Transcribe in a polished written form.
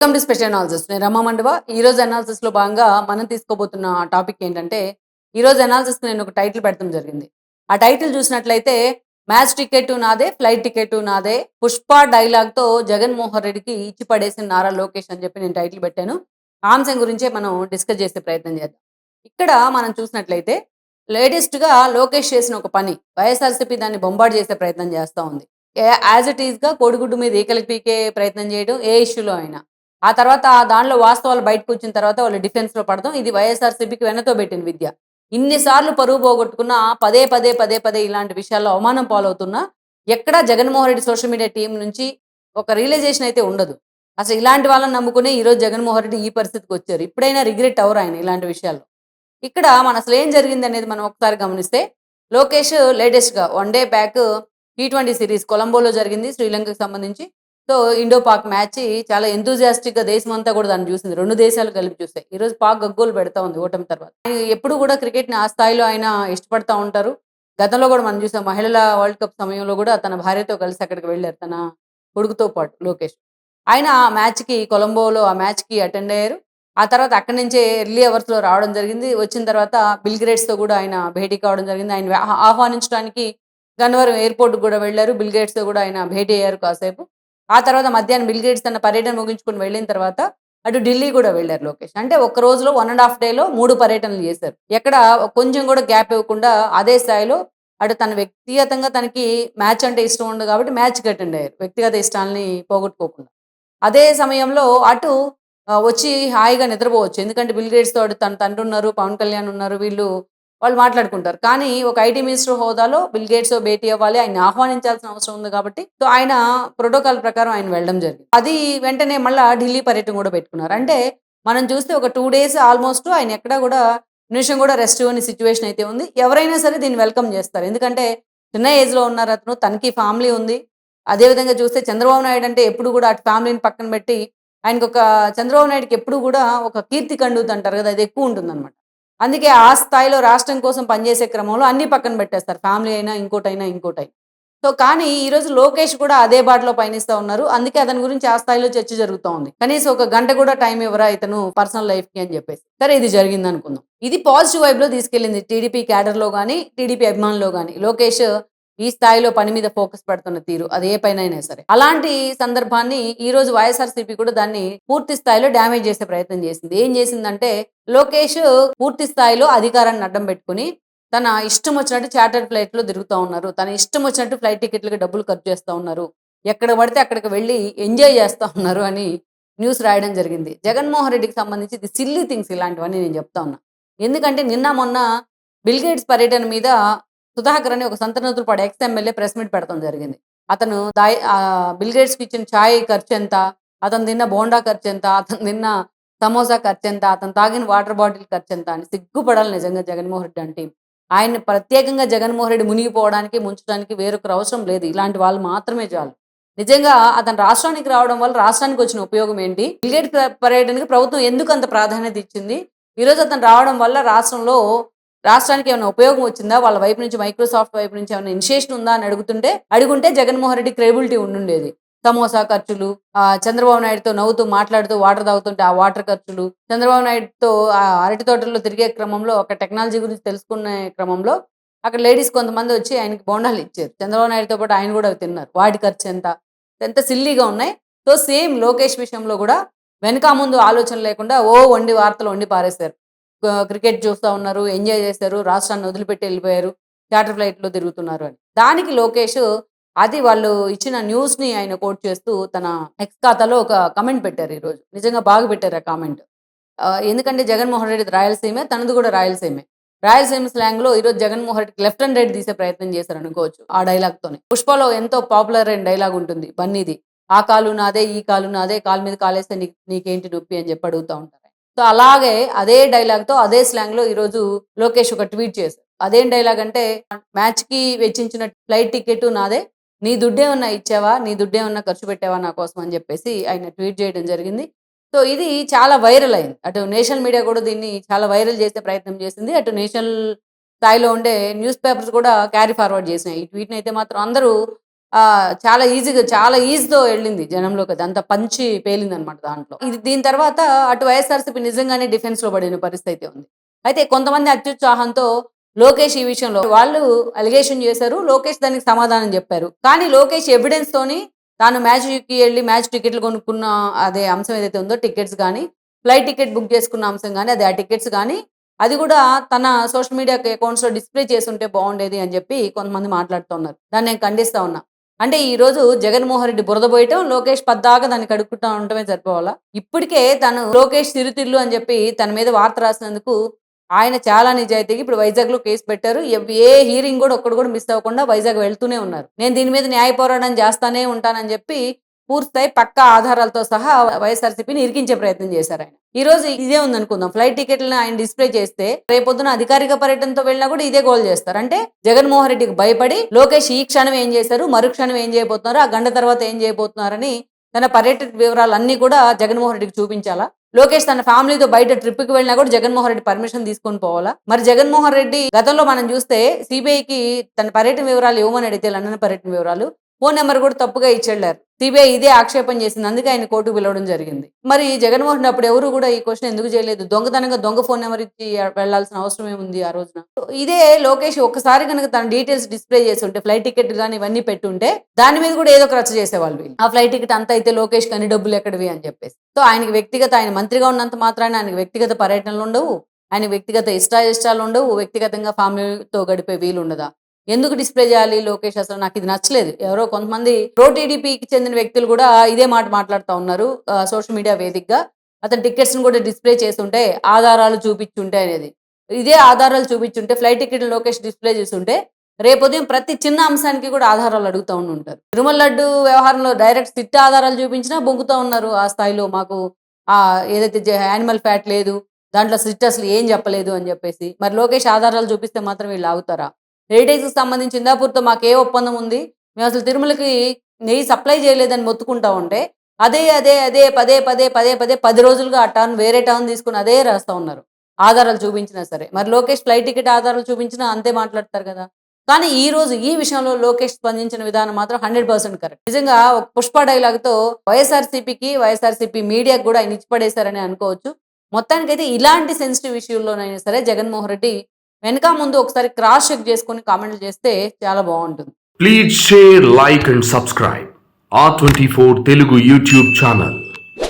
Welcome to special analysis. నేను రమా మండవ. ఈరోజు అనాలిసిస్‌లో భాగంగా మనం తీసుకోబోతున్న టాపిక్ ఏంటంటే, ఈరోజు అనాలిసిస్‌కి నేను ఒక టైటిల్ పెట్టడం జరిగింది. ఆ టైటిల్ చూసినట్లయితే, మ్యాచ్ టికెటు నాదే, ఫ్లైట్ టికెటు నాదే, 'పుష్ప' డైలాగ్‌తో జగన్మోహన్ రెడ్డికి ఇచ్చి పడేసిన నారా లోకేష్ అని చెప్పి నేను టైటిల్ పెట్టాను. ఆ అంశం గురించే మనం డిస్కస్ చేసే ప్రయత్నం చేద్దాం. ఇక్కడ మనం చూసినట్లయితే, లేటెస్ట్‌గా లోకేష్ చేసిన ఒక పని, వైఎస్ఆర్‌సీపీ దాన్ని బొంబార్డ్ చేసే ప్రయత్నం చేస్తా ఉంది. యాజ్ ఇట్ ఈస్‌గా కోడిగుడ్డు మీద ఈకలు పీకే ప్రయత్నం చేయడం ఏ ఇష్యూలో అయినా. ఆ తర్వాత దానిలో వాస్తవాలు బయటకొచ్చిన తర్వాత వాళ్ళు డిఫెన్స్‌లో పడడం. ఇది వైఎస్ఆర్‌సీపీకి వెన్నతో పెట్టిన విద్య. ఇన్ని సార్లు పరువు పోగొట్టుకున్నా పదే పదే ఇలాంటి విషయాల్లో అవమానం పాలవుతున్నా, ఎక్కడా Jaganmohan Reddy social media team నుంచి ఒక రియలైజేషన్ అయితే ఉండదు. అసలు ఇలాంటి వాళ్ళని నమ్ముకునే ఈరోజు జగన్మోహన్ రెడ్డి ఈ పరిస్థితికొచ్చారు. ఇప్పుడైనా రిగ్రెట్ అవ్వరు ఆయన ఇలాంటి విషయాల్లో. ఇక్కడ మన అసలేం జరిగిందనేది మనం ఒకసారి గమనిస్తే, లోకేష్ లేటెస్ట్‌గా వన్ డే బ్యాక్ టీ20 సీరీస్ కొలంబోలో జరిగింది శ్రీలంకకి సంబంధించి. సో, ఇండో పాక్ మ్యాచ్ చాలా ఎంతూసియాస్టిక్‌గా దేశమంతా కూడా దాన్ని చూసింది. 2 దేశాలు కలిపి చూసాయి. ఈరోజు పాక్ గగ్గోలు పెడతా ఉంది ఓటమి తర్వాత. ఆయన ఎప్పుడు కూడా క్రికెట్‌ని ఆ స్థాయిలో ఆయన ఇష్టపడతా ఉంటారు. గతంలో కూడా మనం చూసాం. మహిళల వరల్డ్ కప్ సమయంలో కూడా తన భార్యతో కలిసి అక్కడికి వెళ్లారు. తన కొడుకుతో పాటు లోకేష్. ఆయన ఆ మ్యాచ్‌కి కొలంబోలో ఆ మ్యాచ్‌కి అటెండ్ అయ్యారు. ఆ తర్వాత అక్కడి నుంచే ఎర్లీ అవర్స్‌లో రావడం జరిగింది. వచ్చిన తర్వాత బిల్ గేట్స్‌తో కూడా ఆయన భేటీ కావడం జరిగింది. ఆయన ఆహ్వానించడానికి గన్నవరం ఎయిర్‌పోర్ట్‌కి కూడా వెళ్లారు. బిల్ గేట్స్‌తో కూడా ఆయన భేటీ అయ్యారు కాసేపు. ఆ తర్వాత మధ్యాహ్నం బిల్ గేట్స్ తన పర్యటన ముగించుకొని వెళ్ళిన తర్వాత అటు ఢిల్లీ కూడా వెళ్లారు లోకేష్. అంటే ఒక్క రోజులో 1 ½ డేలో 3 పర్యటనలు చేశారు. ఎక్కడ కొంచెం కూడా గ్యాప్ ఇవ్వకుండా అదే స్థాయిలో అటు తన వ్యక్తిగతంగా తనకి మ్యాచ్ అంటే ఇష్టం ఉండదు కాబట్టి మ్యాచ్‌కి అటెండ్ అయ్యారు. వ్యక్తిగత ఇష్టాల్ని పోగొట్టుకోకుండా. అదే సమయంలో అటు వచ్చి హాయిగా నిద్రపోవచ్చు. ఎందుకంటే బిల్ గేట్స్‌తో అటు తన తండ్రి ఉన్నారు, పవన్ కళ్యాణ్ ఉన్నారు. వాళ్ళు మాట్లాడుకుంటారు. కానీ ఒక ఐటీ మినిస్టర్ హోదాలో బిల్ గేట్స్‌తో భేటీ అవ్వాలి. ఆయన్ని ఆహ్వానించాల్సిన అవసరం ఉంది కాబట్టి, సో, ఆయన ప్రోటోకాల్ ప్రకారం ఆయన వెళ్ళడం జరిగింది. అది వెంటనే మళ్ళా ఢిల్లీ పర్యటన కూడా పెట్టుకున్నారు. అంటే మనం చూస్తే ఒక 2 డేస్ ఆల్‌మోస్ట్ ఆయన ఎక్కడా కూడా నిమిషం కూడా రెస్ట్ ఇవ్వని సిట్యుయేషన్ అయితే ఉంది. ఎవరైనా సరే దీన్ని వెల్కమ్ చేస్తారు. ఎందుకంటే చిన్న ఏజ్‌లో ఉన్నారు అతను. తనకి ఫ్యామిలీ ఉంది. అదే విధంగా చూస్తే చంద్రబాబు నాయుడు అంటే ఎప్పుడు కూడా అటు ఫ్యామిలీని పక్కన పెట్టి ఆయనకొక చంద్రబాబు నాయుడుకి ఎప్పుడు కూడా ఒక కీర్తి కండుత అంటారు కదా! అది ఎక్కువ ఉంటుందన్నమాట. అందుకే ఆ స్థాయిలో రాష్ట్రం కోసం పనిచేసే క్రమంలో అన్నీ పక్కన పెట్టేస్తారు. ఫ్యామిలీ అయినా, ఇంకోటైనా. సో, కానీ ఈరోజు లోకేష్ కూడా అదే బాటలో పయనిస్తా ఉన్నారు. అందుకే అతని గురించి ఆ స్థాయిలో చర్చ జరుగుతా ఉంది. కనీసం ఒక గంట కూడా టైం ఇవ్వరా ఇతను పర్సనల్ లైఫ్‌కి అని చెప్పేసి. సరే ఇది జరిగిందనుకుందాం. ఇది పాజిటివ్ వైబ్‌లో తీసుకెళ్ళింది టీడీపీ క్యాడర్‌లో గాని, టీడీపీ అభిమానుల్లో గాని. లోకేష్ ఈ స్థాయిలో పని మీద ఫోకస్ పెడుతున్న తీరు. అది ఏ పనైనా సరే. అలాంటి సందర్భాన్ని ఈరోజు వైఎస్ఆర్‌సీపీ కూడా దాన్ని పూర్తి స్థాయిలో డ్యామేజ్ చేసే ప్రయత్నం చేసింది. ఏం చేసిందంటే లోకేష్ పూర్తి స్థాయిలో అధికారాన్ని అడ్డం పెట్టుకొని తన ఇష్టం వచ్చినట్టు చార్టర్డ్ ఫ్లైట్‌లో తిరుగుతా ఉన్నారు. తన ఇష్టం వచ్చినట్టు ఫ్లైట్ టికెట్‌లకి డబ్బులు ఖర్చు చేస్తా ఉన్నారు. ఎక్కడ పడితే అక్కడికి వెళ్లి ఎంజాయ్ చేస్తా ఉన్నారు అని న్యూస్ రాయడం జరిగింది. జగన్మోహన్ రెడ్డికి సంబంధించి ఇది సిల్లీ థింగ్స్ ఇలాంటివన్నీ నేను చెప్తా ఉన్నా. ఎందుకంటే నిన్న మొన్న బిల్ గేట్స్ పర్యటన మీద సుధాకర్ అని ఒక Santhanuthalapadu ex MLA press meet పెడతం జరిగింది. అతను బిల్ గేట్స్‌కి ఇచ్చిన చాయ్ ఖర్చెంత, అతను తిన్న బోండా ఖర్చెంత, అతను తిన్న సమోసా ఖర్చెంత, అతను తాగిన వాటర్ బాటిల్ ఖర్చెంత అని సిగ్గుపడాలి నిజంగా జగన్మోహన్ రెడ్డి అంటే. ఆయన్ని ప్రత్యేకంగా జగన్మోహన్ రెడ్డి మునిగిపోవడానికి, ముంచడానికి వేరొకరు అవసరం లేదు. ఇలాంటి వాళ్ళు మాత్రమే చాలు. నిజంగా అతను రాష్ట్రానికి రావడం వల్ల రాష్ట్రానికి వచ్చిన ఉపయోగం ఏంటి? బిల్ గేట్స్ పర్యటనకి ప్రభుత్వం ఎందుకు అంత ప్రాధాన్యత ఇచ్చింది? ఈరోజు అతను రావడం వల్ల రాష్ట్రానికి ఏమైనా ఉపయోగం వచ్చిందా? వాళ్ళ వైపు నుంచి మైక్రోసాఫ్ట్ వైపు నుంచి ఏమైనా ఇనిషియేషన్ ఉందా అని అడుగుంటే జగన్మోహన్ రెడ్డి క్రెడిబిలిటీ ఉండుండేది. సమోసా ఖర్చులు, చంద్రబాబు నాయుడుతో నవ్వుతూ మాట్లాడుతూ వాటర్ తాగుతుంటే ఆ వాటర్ ఖర్చులు, చంద్రబాబు నాయుడుతో అరటి తోటల్లో తిరిగే క్రమంలో ఒక టెక్నాలజీ గురించి తెలుసుకునే క్రమంలో అక్కడ లేడీస్ కొంతమంది వచ్చి ఆయనకి బోండాలు ఇచ్చారు. చంద్రబాబు నాయుడుతో పాటు ఆయన కూడా అవి తిన్నారు. వాటి ఖర్చెంత? ఎంత సిల్లీగా ఉన్నాయి. సో, సేమ్ లోకేష్ విషయంలో గూడా వెనక ముందు ఆలోచన లేకుండా వార్తలు వండి పారేశారు. క్రికెట్ చూస్తా ఉన్నారు, ఎంజాయ్ చేశారు, రాష్ట్రాన్ని వదిలిపెట్టి ఎళ్ళిపోయారు, చార్టర్ ఫ్లైట్‌లో తిరుగుతున్నారు అని. దానికి లోకేష్ అది వాళ్ళు ఇచ్చిన న్యూస్‌ని ఆయన కోట్ చేస్తూ తన ఎక్స్ ఖాతాలో ఒక కామెంట్ పెట్టారు ఈరోజు. నిజంగా బాగా పెట్టారు ఆ కామెంట్. ఎందుకంటే జగన్మోహన్ రెడ్డిది రాయలసీమే, తనది కూడా రాయలసీమే. రాయలసీమ స్లాంగ్‌లో ఈరోజు జగన్మోహన్ రెడ్డికి లెఫ్ట్ అండ్ రైట్ తీసే ప్రయత్నం చేశారనుకోవచ్చు ఆ డైలాగ్‌తోనే. 'పుష్పలో' ఎంతో పాపులర్ అయిన డైలాగ్ ఉంటుంది బన్నీది. "ఆ కాలు నాదే, ఈ కాలు నాదే, కాలు మీద కాలేస్తే నీకేంటి నొప్పి" అని చెప్పి అడుగుతా ఉంటారు. సో, అలాగే అదే డైలాగ్‌తో అదే స్లాంగ్‌లో ఈరోజు లోకేష్ ఒక ట్వీట్ చేశారు. అదేం డైలాగ్ అంటే, "మ్యాచ్‌కి వెచ్చించిన ఫ్లైట్ టికెటు నాదే. నీ దుడ్డేమన్నా ఇచ్చావా? నీ దుడ్డేమన్నా ఖర్చు పెట్టావా నా కోసం" అని చెప్పేసి ఆయన ట్వీట్ చేయడం జరిగింది. సో, ఇది చాలా వైరల్ అయింది. అటు నేషనల్ మీడియా కూడా దీన్ని చాలా వైరల్ చేసే ప్రయత్నం చేసింది. అటు నేషనల్ స్థాయిలో ఉండే న్యూస్ పేపర్స్ కూడా క్యారీ ఫార్వర్డ్ చేసినాయి. ఈ ట్వీట్‌నయితే మాత్రం అందరూ చాలా ఈజీగా చాలా ఈజీతో వెళ్ళింది జనంలోకి. అది అంత పంచి పేలిందనమాట దాంట్లో. దీని తర్వాత అటు వైఎస్ఆర్‌సీపీ నిజంగానే డిఫెన్స్‌లో పడిన పరిస్థితి అయితే ఉంది. అయితే కొంతమంది అత్యుత్సాహంతో లోకేష్ ఈ విషయంలో వాళ్ళు అలిగేషన్ చేశారు. లోకేష్ దానికి సమాధానం చెప్పారు. కానీ లోకేష్ ఎవిడెన్స్‌తోని తాను మ్యాచ్‌కి ఎళ్లి మ్యాచ్ టికెట్లు కొనుక్కున్న అదే అంశం ఏదైతే ఉందో టికెట్స్ గాని, ఫ్లైట్ టికెట్ బుక్ చేసుకున్న అంశం గాని, ఆ టికెట్స్ గాని అది కూడా తన సోషల్ మీడియా అకౌంట్స్‌లో డిస్‌ప్లే చేసుంటే బావుండేది అని చెప్పి కొంతమంది మాట్లాడుతూ ఉన్నారు. దాన్ని నేను ఖండిస్తా ఉన్నా. అంటే ఈరోజు జగన్మోహన్ రెడ్డి బురద పోయటం, లోకేష్ పద్దాక దాన్ని కడుక్కుంటా ఉండటమే సరిపోవాలా? ఇప్పటికే తను లోకేష్ సిరుతిళ్ళు అని చెప్పి తన మీద వార్త రాసినందుకు ఆయన చాలా నిజాయితీగా ఇప్పుడు వైజాగ్‌లో కేస్ పెట్టారు. ఏ హీరింగ్ గూడా ఒక్కడు గూడా మిస్ అవ్వకుండా వైజాగ్ వెళ్తూనే ఉన్నారు. నేను దీని మీద న్యాయ పోరాటం చేస్తానే ఉంటానని చెప్పి పూర్తిస్థాయి పక్కా ఆధారాలతో సహా వైఎస్ఆర్‌సీపీని ఇరికించే ప్రయత్నం చేశారాయన. ఈరోజు ఇదే ఉందనుకుందాం. ఫ్లైట్ టికెట్‌లని ఆయన డిస్‌ప్లే చేస్తే రేపొద్దున అధికారిక పర్యటనతో వెళ్ళినా కూడా ఇదే గోల చేస్తారు. అంటే జగన్మోహన్ రెడ్డికి భయపడి లోకేష్ ఈ క్షణం ఏం చేశారు, మరుక్షణం ఏం చేయబోతున్నారు, ఆ గంట తర్వాత ఏం చేయబోతున్నారని తన పర్యటన వివరాలన్నీ కూడా జగన్మోహన్ రెడ్డికి చూపించాలా? లోకేష్ తన ఫ్యామిలీతో బయట ట్రిప్‌కి వెళ్ళినా కూడా జగన్మోహన్ రెడ్డి పర్మిషన్ తీసుకొని పోవాలా? మరి జగన్మోహన్ రెడ్డి గతంలో మనం చూస్తే సీబీఐకి తన పర్యటన వివరాలు ఇవ్వమని అడిగితే లండన్ పర్యటన వివరాలు ఫోన్ నెంబర్ కూడా తప్పుగా ఇచ్చెళ్లారు. సీబీఐ ఇదే ఆక్షేపం చేసింది. అందుకే ఆయన కోర్టుకు పిలవడం జరిగింది. మరి జగన్మోహన్ రెడ్డి అప్పుడు ఎవరు కూడా ఈ క్వెషన్ ఎందుకు చేయలేదు? దొంగతనంగా దొంగ ఫోన్ నెంబర్ ఇచ్చి వెళ్లాల్సిన అవసరం ఏముంది ఆ రోజున? ఇదే లోకేష్ ఒక్కసారి కనుక తన డీటెయిల్స్ డిస్‌ప్లే చేసి ఉంటే ఫ్లైట్ టికెట్ గాని ఇవన్నీ పెట్టుంటే దాని మీద కూడా ఏదో ఒక రచ్చ చేసేవాళ్ళు వీళ్ళు. ఆ ఫ్లైట్ టికెట్ అంత అయితే లోకేష్‌కి అన్ని డబ్బులు ఎక్కడివి అని చెప్పేసి. సో ఆయనకి వ్యక్తిగత ఆయన మంత్రిగా ఉన్నంత మాత్రాన ఆయనకి వ్యక్తిగత పర్యటనలు ఉండవు. ఆయన వ్యక్తిగత ఇష్టాయిష్టాలు ఉండవు. వ్యక్తిగతంగా ఫ్యామిలీతో గడిపే వీలుండదా? ఎందుకు డిస్‌ప్లే చేయాలి లోకేష్ అసలు నాకిది నచ్చలేదు. ఎవరో కొంతమంది టీడీపీకి చెందిన వ్యక్తులు కూడా ఇదే మాట మాట్లాడుతా ఉన్నారు. సోషల్ మీడియా వేదికగా. అతని టికెట్స్‌ని కూడా డిస్‌ప్లే చేసుంటే, ఆధారాలు చూపిచ్చుంటే అనేది. ఇదే ఆధారాలు చూపిచ్చుంటే ఫ్లైట్ టికెట్‌లు లోకేష్ డిస్‌ప్లే చేసుంటే, రేపుదయం ప్రతి చిన్న అంశానికి కూడా ఆధారాలు అడుగుతా ఉండుంటారు. తిరుమల లడ్డు వ్యవహారంలో డైరెక్ట్ సిట్ ఆధారాలు చూపించినా బొంకుతా ఉన్నారు ఆ స్థాయిలో. మాకు ఏదైతే యానిమల్ ఫ్యాట్ లేదు. దాంట్లో సిట్ అసలు ఏం చెప్పలేదు అని చెప్పేసి. మరి లోకేష్ ఆధారాలు చూపిస్తే మాత్రం వీళ్ళు ఆగుతారా? హెరిటేజ్‌కి సంబంధించి హిందాపూర్‌తో మాకే ఒప్పందం ఉంది. మేమసలు తిరుమలకి నెయ్యి సప్లై చేయలేదని మొత్తుకుంటా ఉంటే, అదే పదే 10 రోజులుగా ఆ టర్న్ వేరే టర్న్ తీసుకొని అదే రాస్తా ఉన్నారు. ఆధారాలు చూపించినా సరే. మరి లోకేష్ ఫ్లైట్ టికెట్ ఆధారాలు చూపించినా అంతే మాట్లాడతారు కదా! కానీ ఈరోజు ఈ విషయంలో లోకేష్ స్పందించిన విధానం మాత్రం 100% కరెక్ట్. నిజంగా ఒక 'పుష్ప' డైలాగ్‌తో వైఎస్ఆర్‌సీపీ మీడియాకి కూడా ఆయన ఇచ్చి పడేశారనే అనుకోవచ్చు. మొత్తానికైతే ఇలాంటి సెన్సిటివ్ ఇష్యూ‌ల్లోనైనా సరే జగన్మోహన్ రెడ్డి వెనక ముందు ఒకసారి క్రాస్ చెక్ చేసుకొని కామెంట్లు చేస్తే చాలా బావుంటుంది. Please share, like and subscribe R24 Telugu YouTube channel.